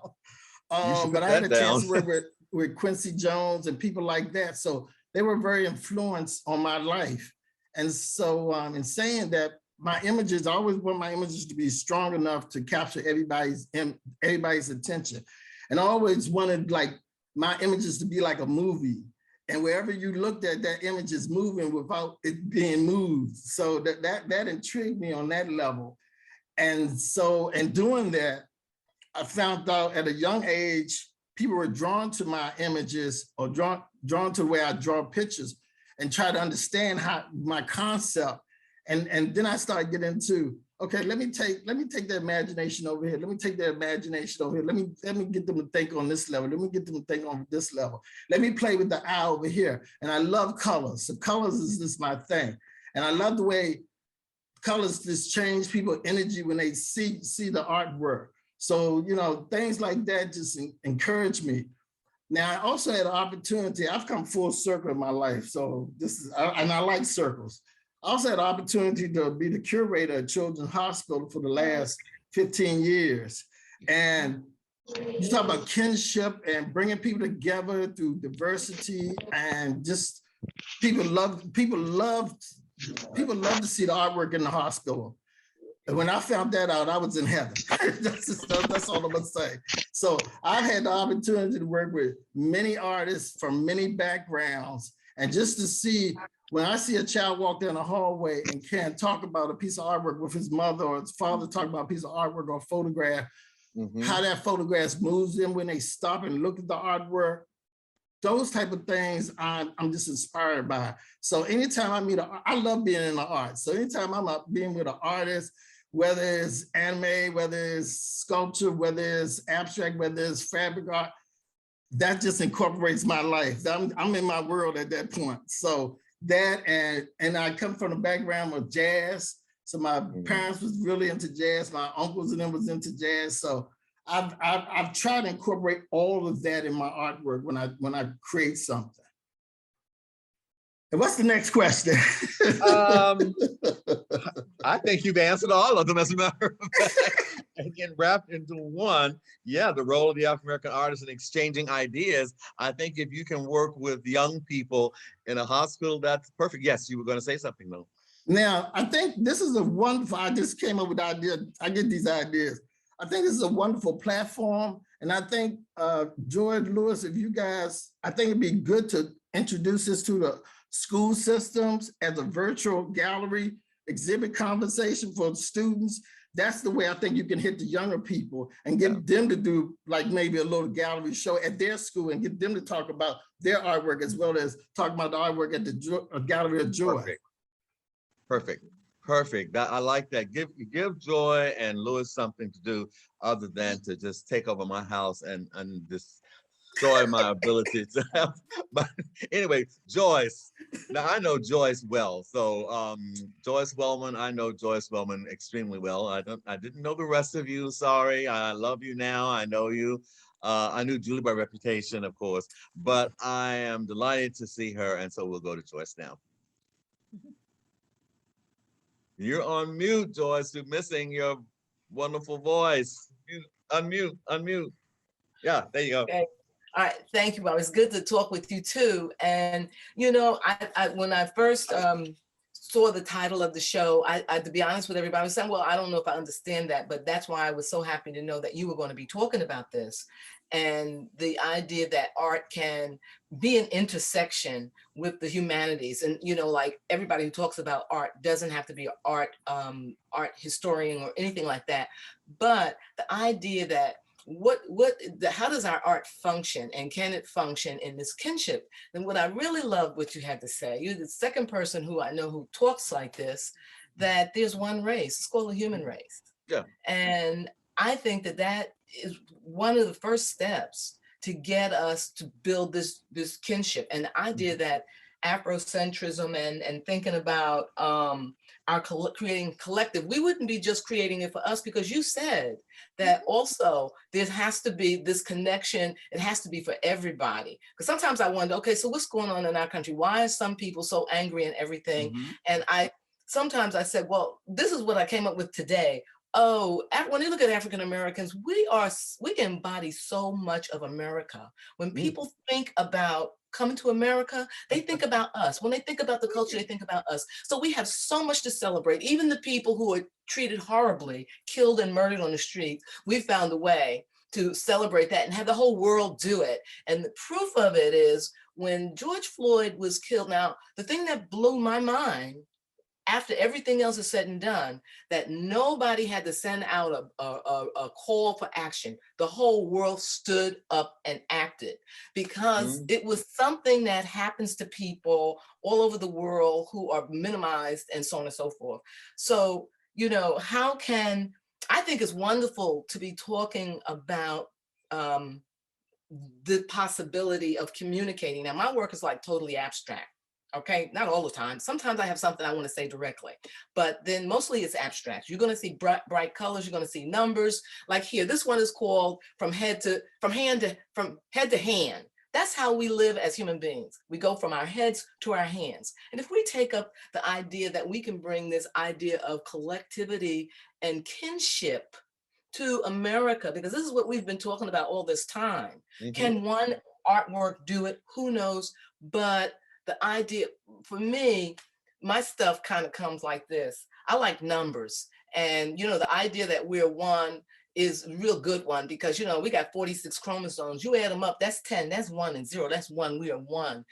But I had a chance to work with with Quincy Jones and people like that. So they were very influenced on my life. And so in saying that, my images, I always want my images to be strong enough to capture everybody's attention. And I always wanted like my images to be like a movie. And wherever you looked at, that image is moving without it being moved. So that intrigued me on that level. And so in doing that, I found out at a young age, people were drawn to my images or drawn to the way I draw pictures and try to understand how my concept. And then I started getting into, okay, let me take the imagination over here. Let me take the imagination over here. Let me get them to think on this level. Let me get them to think on this level. Let me play with the eye over here. And I love colors. So colors is just my thing. And I love the way colors just change people's energy when they see the artwork. So, you know, things like that just encourage me. Now, I also had an opportunity. I've come full circle in my life. So and I like circles. I also had an opportunity to be the curator at Children's Hospital for the last 15 years. And you talk about kinship and bringing people together through diversity, and just people love to see the artwork in the hospital. And when I found that out, I was in heaven. That's all I'm gonna say. So I've had the opportunity to work with many artists from many backgrounds, and just to see, when I see a child walk down the hallway and can't talk about a piece of artwork with his mother, or his father talk about a piece of artwork or photograph, how that photograph moves them when they stop and look at the artwork, those type of things I'm just inspired by. So anytime I meet I love being in the arts. So anytime I'm being with an artist, whether it's anime, whether it's sculpture, whether it's abstract, whether it's fabric art, that just incorporates my life. I'm in my world at that point. So that, and I come from a background of jazz. So my parents was really into jazz. My uncles and them was into jazz. So I've tried to incorporate all of that in my artwork when I create something. And what's the next question? I think you've answered all of them, as a matter of fact, and get wrapped into one. Yeah, the role of the African-American artist in exchanging ideas. I think if you can work with young people in a hospital, that's perfect. Yes, you were going to say something, though. Now, I think this is a wonderful, I just came up with the idea. I get these ideas. I think this is a wonderful platform. And I think, George, Lewis, if you guys, I think it'd be good to introduce this to the school systems as a virtual gallery exhibit conversation for students. That's the way I think you can hit the younger people and get them to do like maybe a little gallery show at their school and get them to talk about their artwork as well as talk about the artwork at the Gallery of Joy. Perfect. I like that. Give Joy and Lewis something to do other than to just take over my house and destroy my ability to have. But anyway, Joyce. Now I know Joyce well. So Joyce Wellman, I know Joyce Wellman extremely well. I didn't know the rest of you. Sorry. I love you now. I know you. I knew Julie by reputation, of course, but I am delighted to see her. And so we'll go to Joyce now. You're on mute, Joyce. You're missing your wonderful voice. Unmute. Yeah, there you go. Okay. All right, thank you, Bob. It's good to talk with you too. And you know, I when I first saw the title of the show, I to be honest with everybody, I was saying, well, I don't know if I understand that, but that's why I was so happy to know that you were going to be talking about this. And the idea that art can be an intersection with the humanities. And, you know, like everybody who talks about art doesn't have to be an art historian or anything like that. But the idea that how does our art function, and can it function in this kinship? And what I really love what you had to say, you're the second person who I know who talks like this, that there's one race, it's called the human race. Yeah. And I think that is one of the first steps to get us to build this kinship. And the idea that Afrocentrism and thinking about our creating collective, we wouldn't be just creating it for us, because you said that also there has to be this connection. It has to be for everybody. Because sometimes I wonder, okay, so what's going on in our country? Why are some people so angry and everything? And sometimes I said, well, this is what I came up with today. Oh, when you look at African Americans, we embody so much of America. When people think about coming to America, they think about us. When they think about the culture, they think about us. So we have so much to celebrate. Even the people who are treated horribly, killed and murdered on the street, we found a way to celebrate that and have the whole world do it. And the proof of it is when George Floyd was killed. Now, the thing that blew my mind after everything else is said and done, that nobody had to send out a call for action. The whole world stood up and acted because it was something that happens to people all over the world who are minimized and so on and so forth. So, you know, I think it's wonderful to be talking about the possibility of communicating. Now, my work is like totally abstract. Okay, not all the time. Sometimes I have something I want to say directly, but then mostly it's abstract. You're going to see bright colors. You're going to see numbers. Like here, this one is called from head to hand. That's how we live as human beings. We go from our heads to our hands. And if we take up the idea that we can bring this idea of collectivity and kinship to America, because this is what we've been talking about all this time. Can one artwork do it? Who knows? But the idea for me, my stuff kind of comes like this. I like numbers. And, you know, the idea that we're one is a real good one because, you know, we got 46 chromosomes. You add them up, that's 10, that's 1 and 0, that's 1, we are 1.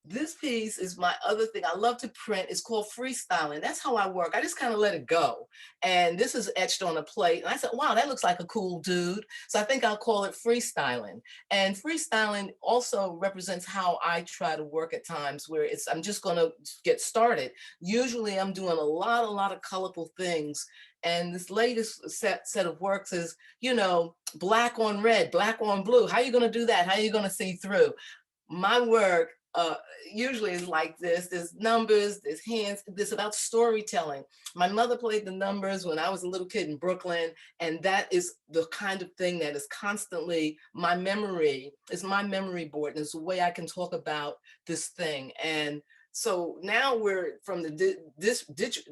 This piece is my other thing I love to print. It's called freestyling. That's how I work. I just kind of let it go. And this is etched on a plate. And I said, wow, that looks like a cool dude. So I think I'll call it freestyling. And freestyling also represents how I try to work at times where I'm just going to get started. Usually I'm doing a lot of colorful things. And this latest set of works is, you know, black on red, black on blue. How are you going to do that? How are you going to see through? My work usually is like this. There's numbers, there's hands, this about storytelling. My mother played the numbers when I was a little kid in Brooklyn, and that is the kind of thing that is constantly my memory, is my memory board, and it's the way I can talk about this thing. And so now we're from the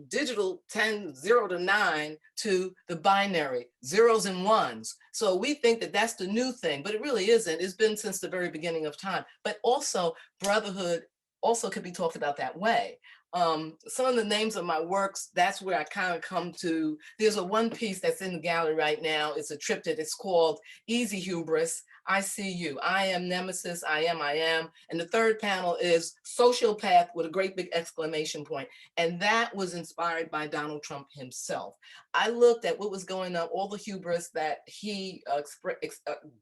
digital 10, 0 to 9 to the binary, zeros and ones. So we think that that's the new thing, but it really isn't. It's been since the very beginning of time. But also brotherhood also could be talked about that way. Some of the names of my works, that's where I kind of come to. There's a one piece that's in the gallery right now. It's a triptych. It's called Easy Hubris. I see you. I am Nemesis. I am. And the third panel is Sociopath with a great big exclamation point. And that was inspired by Donald Trump himself. I looked at what was going on, all the hubris that he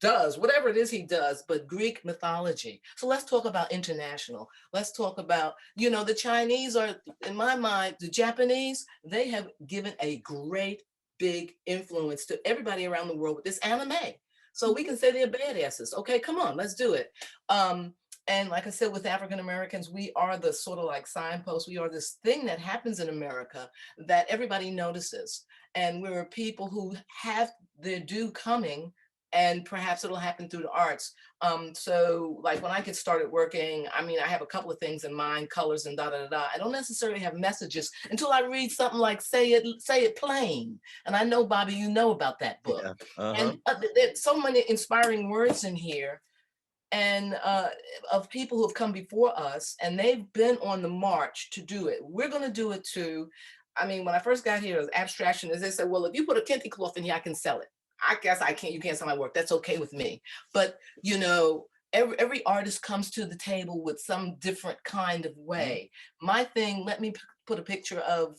does, whatever it is he does, but Greek mythology. So let's talk about international. Let's talk about, you know, the Chinese are, in my mind, the Japanese, they have given a great big influence to everybody around the world with this anime. So we can say they're badasses. Okay, come on, let's do it. And like I said, with African Americans, we are the sort of like signpost. We are this thing that happens in America that everybody notices. And we're people who have their due coming, and perhaps it'll happen through the arts. So like when I get started working, I mean, I have a couple of things in mind, colors and da-da-da-da. I don't necessarily have messages until I read something like Say It Plain. And I know, Bobby, you know about that book. Yeah. And there's so many inspiring words in here, and of people who have come before us, and they've been on the march to do it. We're gonna do it too. I mean, when I first got here, it was abstraction. As they said, well, if you put a kente cloth in here, I can sell it. I guess I can't, you can't sell my work. That's okay with me. But, you know, every artist comes to the table with some different kind of way. My thing, let me put a picture of,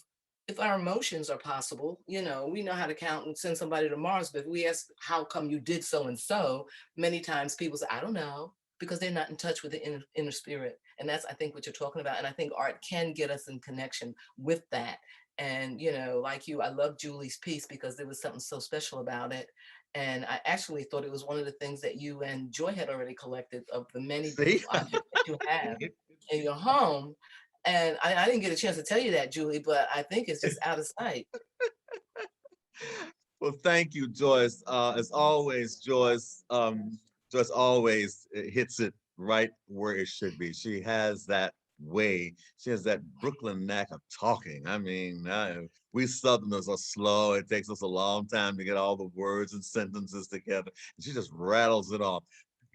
if our emotions are possible, you know, we know how to count and send somebody to Mars, but if we ask, how come you did so and so, many times people say, I don't know, because they're not in touch with the inner spirit. And that's, I think, what you're talking about. And I think art can get us in connection with that. And, you know, like you, I love Julie's piece because there was something so special about it. And I actually thought it was one of the things that you and Joy had already collected of the many objects that you have in your home. And I didn't get a chance to tell you that, Julie, but I think it's just out of sight. Well, thank you, Joyce. As always, Joyce always hits it right where it should be. She has that way. She has that Brooklyn knack of talking. I mean, we Southerners are slow. It takes us a long time to get all the words and sentences together. And she just rattles it off.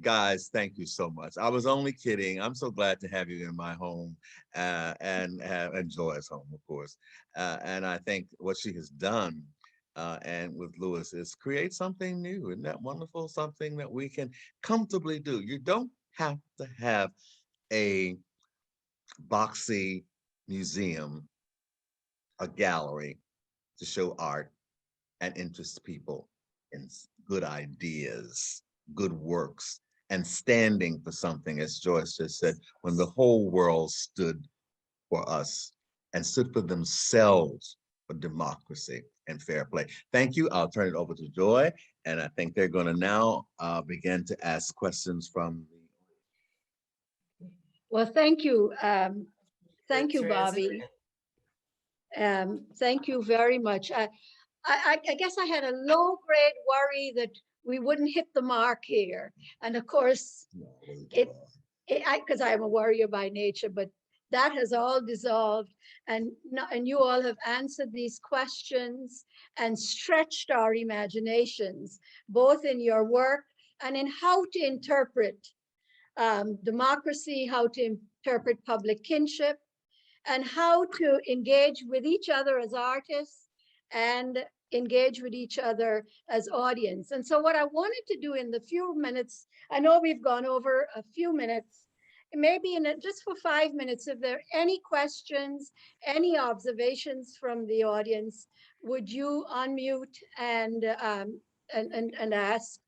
Guys, thank you so much. I was only kidding. I'm so glad to have you in my home and Joy's home, of course. And I think what she has done and with Lewis is create something new. Isn't that wonderful? Something that we can comfortably do. You don't have to have a boxy museum, a gallery to show art and interest people in good ideas, good works, and standing for something, as Joyce just said, when the whole world stood for us and stood for themselves for democracy and fair play. Thank you. I'll turn it over to Joy, and I think they're going to now begin to ask questions from the. Well, thank you. Thank you, Good Bobby. Thank you very much. I guess I had a low-grade worry that we wouldn't hit the mark here. And of course, because I'm a warrior by nature, but that has all dissolved. And you all have answered these questions and stretched our imaginations, both in your work and in how to interpret democracy, how to interpret public kinship, and how to engage with each other as artists and engage with each other as audience. And so what I wanted to do in the few minutes, I know we've gone over a few minutes, maybe just for 5 minutes, if there are any questions, any observations from the audience, would you unmute and ask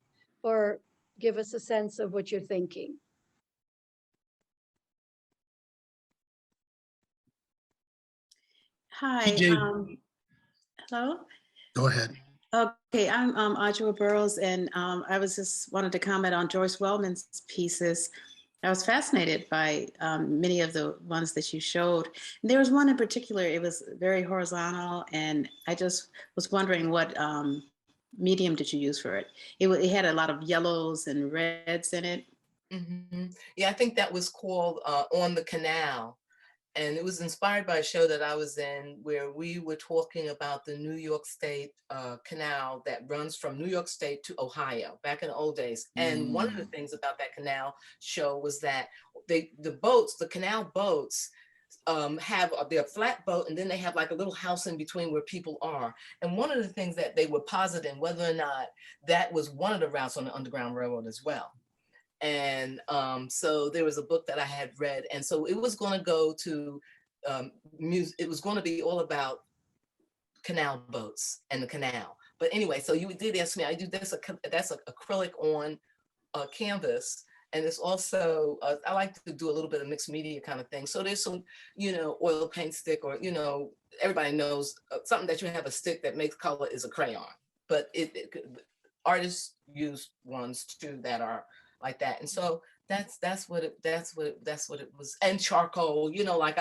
or give us a sense of what you're thinking? Hi. TJ. Hello. Go ahead. Okay, I'm Audra Burrows, and I was just wanted to comment on Joyce Wellman's pieces. I was fascinated by many of the ones that you showed. And there was one in particular, it was very horizontal, and I just was wondering what medium did you use for it? It had a lot of yellows and reds in it. Mm-hmm. Yeah, I think that was called On the Canal. And it was inspired by a show that I was in where we were talking about the New York State canal that runs from New York State to Ohio back in the old days. And one of the things about that canal show was that the canal boats have their flat boat, and then they have like a little house in between where people are. And one of the things that they were positing whether or not that was one of the routes on the Underground Railroad as well. And so there was a book that I had read, and so it was going to go to it was going to be all about canal boats and the canal. But anyway, so you did ask me, I do this, that's acrylic on canvas, and it's also I like to do a little bit of mixed media kind of thing. So there's some, oil paint stick, or everybody knows something that you have a stick that makes color is a crayon, but artists use ones too that are like that. And so that's what it was. And charcoal, like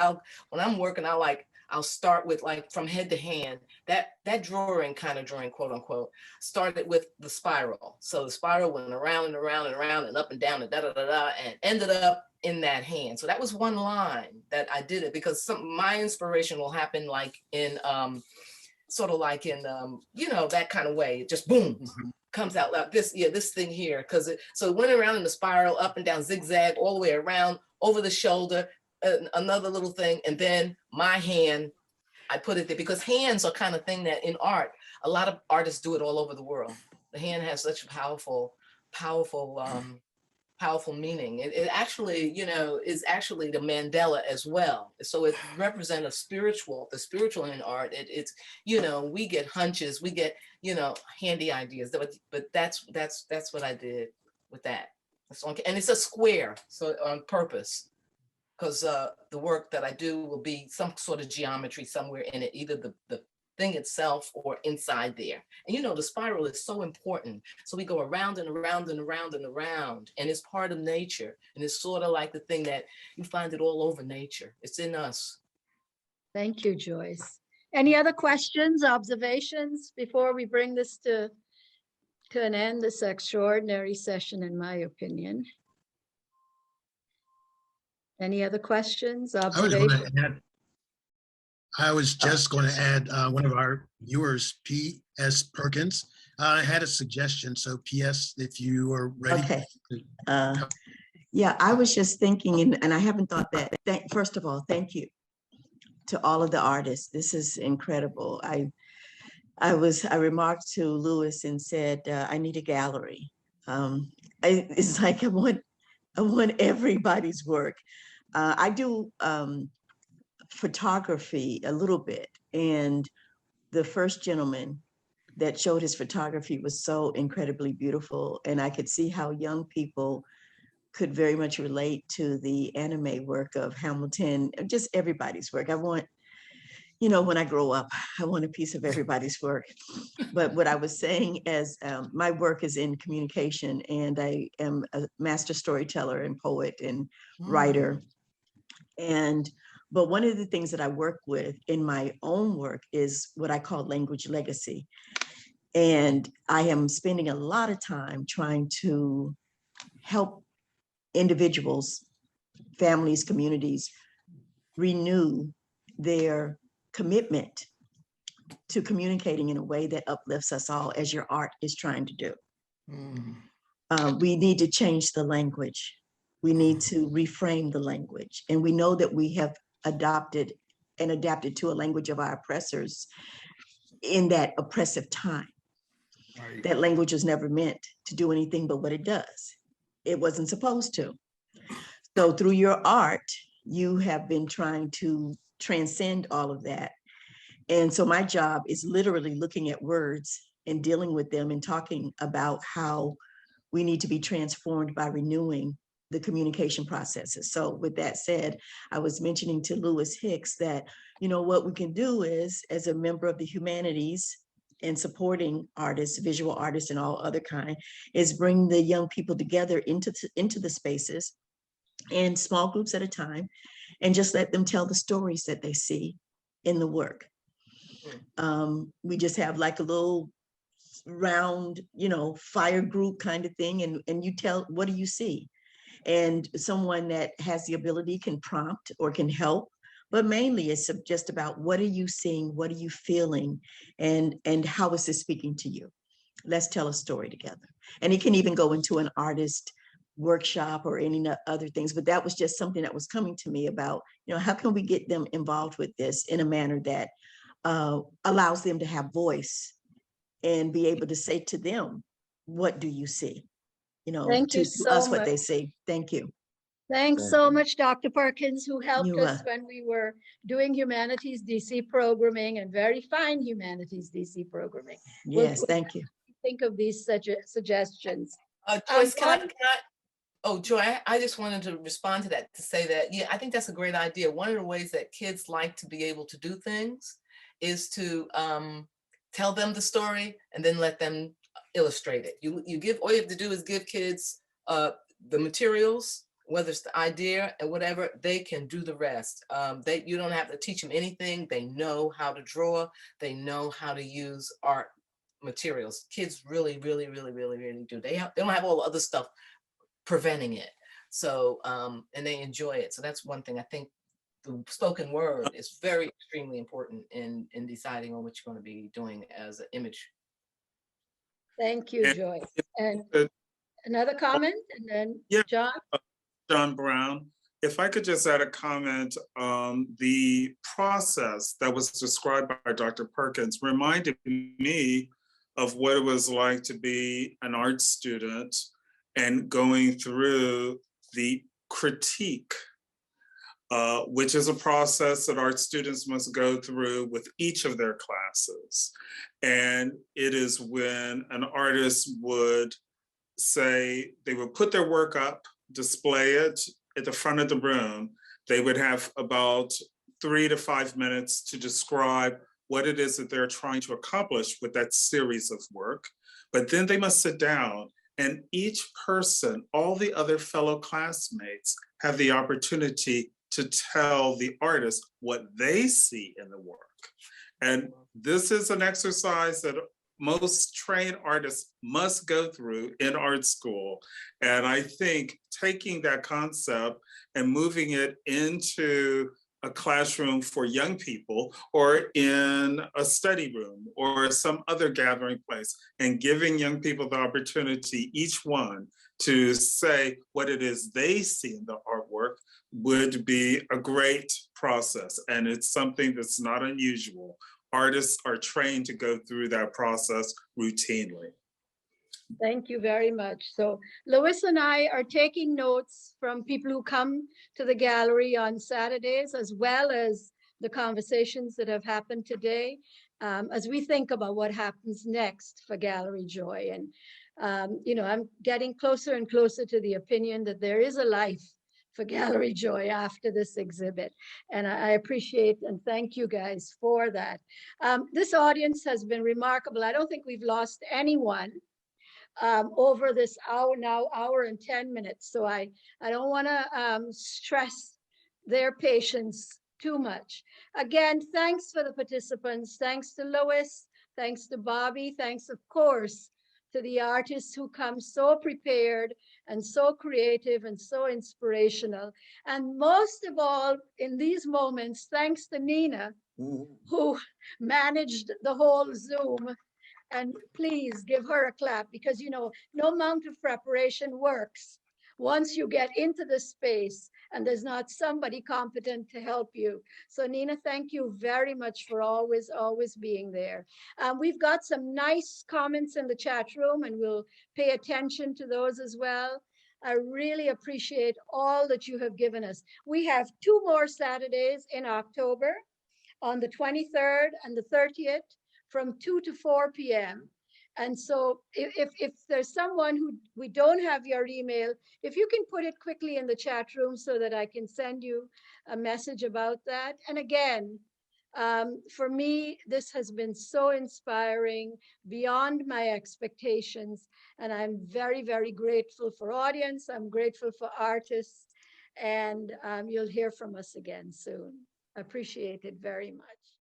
when I'm working, I'll start with like from head to hand. That drawing, quote unquote, started with the spiral. So the spiral went around and around and around and up and down and and ended up in that hand. So that was one line that I did it because my inspiration will happen like in sort of like in that kind of way. It just boom. Mm-hmm. Comes out like this thing here, so it went around in the spiral, up and down, zigzag, all the way around, over the shoulder, another little thing, and then my hand, I put it there because hands are kind of thing that in art, a lot of artists do it all over the world. The hand has such a powerful meaning. It actually, is actually the mandala as well. So it represents the spiritual in art. It's, we get hunches, we get, handy ideas, but that's what I did with that. And it's a square, so on purpose, because the work that I do will be some sort of geometry somewhere in it, either the thing itself or inside there. And the spiral is so important. So we go around and around and around and around, and it's part of nature. And it's sort of like the thing that you find it all over nature. It's in us. Thank you, Joyce. Any other questions, observations before we bring this to an end, this extraordinary session, in my opinion? Any other questions, I was going observations? to add, I was just going to add, one of our viewers, P.S. Perkins, had a suggestion. So P.S., if you are ready. Okay. Yeah, I was just thinking, and I haven't thought that. First of all, thank you to all of the artists. This is incredible. I remarked to Lewis and said, I need a gallery. It's like I want everybody's work. I do photography a little bit, and the first gentleman that showed his photography was so incredibly beautiful, and I could see how young people could very much relate to the anime work of Hamilton, just everybody's work. I want, when I grow up, I want a piece of everybody's work. But what I was saying is my work is in communication, and I am a master storyteller and poet and writer. But one of the things that I work with in my own work is what I call language legacy. And I am spending a lot of time trying to help individuals, families, communities renew their commitment to communicating in a way that uplifts us all, as your art is trying to do. We need to change the language. We need to reframe the language. And we know that we have adopted and adapted to a language of our oppressors in that oppressive time. Right. That language was never meant to do anything but what it does. It wasn't supposed to. So through your art, you have been trying to transcend all of that. And so my job is literally looking at words and dealing with them and talking about how we need to be transformed by renewing the communication processes. So with that said, I was mentioning to Lewis Hicks that, what we can do is, as a member of the humanities and supporting artists, visual artists and all other kind, is bring the young people together into the spaces in small groups at a time, and just let them tell the stories that they see in the work. We just have like a little round, fire group kind of thing. And you tell, what do you see? And someone that has the ability can prompt or can help, but mainly it's just about, what are you seeing? What are you feeling? And how is this speaking to you? Let's tell a story together. And it can even go into an artist workshop or any other things, but that was just something that was coming to me about, how can we get them involved with this in a manner that allows them to have voice and be able to say to them, what do you see? Thank you to so us what much. they see. Thank you. Thanks so much, Dr. Perkins, who helped You us when we were doing Humanities DC programming, and very fine Humanities DC programming. Yes, thank you. Think of these suggestions. Joyce, Joy, I just wanted to respond to that, to say that, yeah, I think that's a great idea. One of the ways that kids like to be able to do things is to tell them the story and then let them illustrate it. All you have to do is give kids the materials, whether it's the idea and whatever, they can do the rest. You don't have to teach them anything. They know how to draw. They know how to use art materials. Kids really, really, really, really, really do. They don't have all the other stuff preventing it. So, and they enjoy it. So that's one thing. I think the spoken word is very extremely important in deciding on what you're going to be doing as an image. Thank you, Joyce. And another comment, and then John? John Brown. If I could just add a comment, the process that was described by Dr. Perkins reminded me of what it was like to be an art student and going through the critique, which is a process that art students must go through with each of their classes. And it is when an artist would say, they would put their work up, display it at the front of the room. They would have about 3 to 5 minutes to describe what it is that they're trying to accomplish with that series of work. But then they must sit down, and each person, all the other fellow classmates, have the opportunity to tell the artist what they see in the work. And this is an exercise that most trained artists must go through in art school. And I think taking that concept and moving it into a classroom for young people or in a study room or some other gathering place and giving young people the opportunity, each one, to say what it is they see in the artwork would be a great process. And it's something that's not unusual. Artists are trained to go through that process routinely. Thank you very much. So Lois and I are taking notes from people who come to the gallery on Saturdays, as well as the conversations that have happened today, as we think about what happens next for Gallery Joy. And, you know, I'm getting closer and closer to the opinion that there is a life for Gallery Joy after this exhibit. And I appreciate and thank you guys for that. This audience has been remarkable. I don't think we've lost anyone over this hour and 10 minutes. So I don't want to stress their patience too much. Again, thanks for the participants. Thanks to Lois. Thanks to Bobby. Thanks, of course, to the artists who come so prepared and so creative and so inspirational. And most of all, in these moments, thanks to Nina, who managed the whole Zoom. And please give her a clap, because, you know, no amount of preparation works once you get into the space and there's not somebody competent to help you. So Nina, thank you very much for always being there. We've got some nice comments in the chat room, and we'll pay attention to those as well. I really appreciate all that you have given us. We have 2 more Saturdays in October, on the 23rd and the 30th, from 2 to 4 p.m. And so if there's someone who we don't have your email, if you can put it quickly in the chat room so that I can send you a message about that. And again, for me, this has been so inspiring, beyond my expectations. And I'm very, very grateful for audience. I'm grateful for artists. And you'll hear from us again soon. Appreciate it very much.